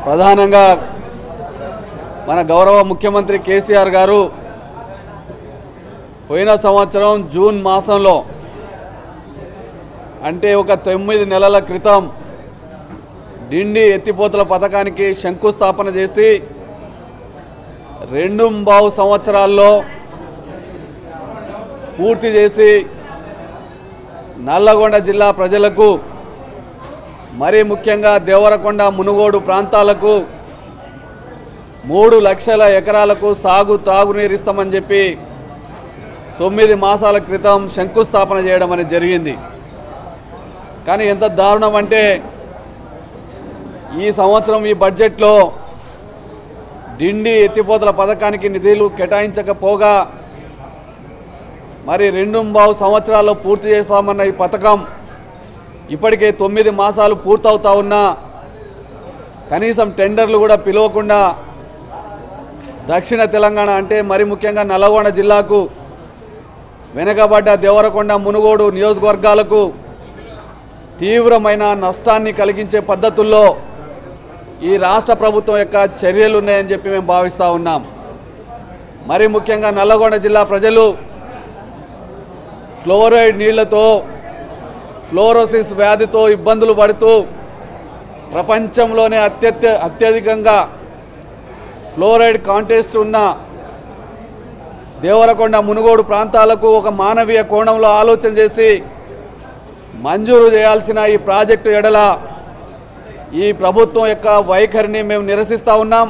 ప్రధానంగా మన గౌరవ ముఖ్యమంత్రి కేసీఆర్ గారు పోయిన సంవత్సరం జూన్ మాసంలో అంటే ఒక 9 నెలల క్రితం డిండి ఎత్తిపోతల పథకానికి శంకుస్థాపన చేసి 2.5 సంవత్సరాల్లో పూర్తి చేసి నల్లగొండ జిల్లా ప్రజలకు మరీ ముఖ్యంగా దేవరకొండ మునుగోడు ప్రాంతాలకు 3 లక్షల ఎకరాలకు తాగునీరు ఇస్తామని చెప్పి 9 మాసాల క్రితం శంకుస్థాపన చేయడం అనేది జరిగింది. కానీ ఎంత దారుణం అంటే ఈ సంవత్సరం ఈ బడ్జెట్లో డిండి ఎత్తిపోతల పథకానికి నిధులు కేటాయించకపోగా మరి 2.5 సంవత్సరాల్లో పూర్తి చేస్తామన్న ఈ పథకం ఇప్పటికే 9 మాసాలు పూర్తవుతా ఉన్నా కనీసం టెండర్లు కూడా పిలవకుండా దక్షిణ తెలంగాణ అంటే మరి ముఖ్యంగా నల్లగొండ జిల్లాకు వెనుకబడ్డ దేవరకొండ మునుగోడు నియోజకవర్గాలకు తీవ్రమైన నష్టాన్ని కలిగించే పద్ధతుల్లో ఈ రాష్ట్ర ప్రభుత్వం యొక్క చర్యలు ఉన్నాయని చెప్పి మేము భావిస్తూ ఉన్నాం. మరి ముఖ్యంగా నల్లగొండ జిల్లా ప్రజలు ఫ్లోరైడ్ నీళ్లతో ఫ్లోరోసిస్ వ్యాధితో ఇబ్బందులు పడుతూ ప్రపంచంలోనే అత్యధికంగా ఫ్లోరైడ్ కాంటెస్ట్ ఉన్న దేవరకొండ మునుగోడు ప్రాంతాలకు ఒక మానవీయ కోణంలో ఆలోచన చేసి మంజూరు చేయాల్సిన ఈ ప్రాజెక్టు ఎడల ఈ ప్రభుత్వం యొక్క వైఖరిని మేము నిరసిస్తూ ఉన్నాం.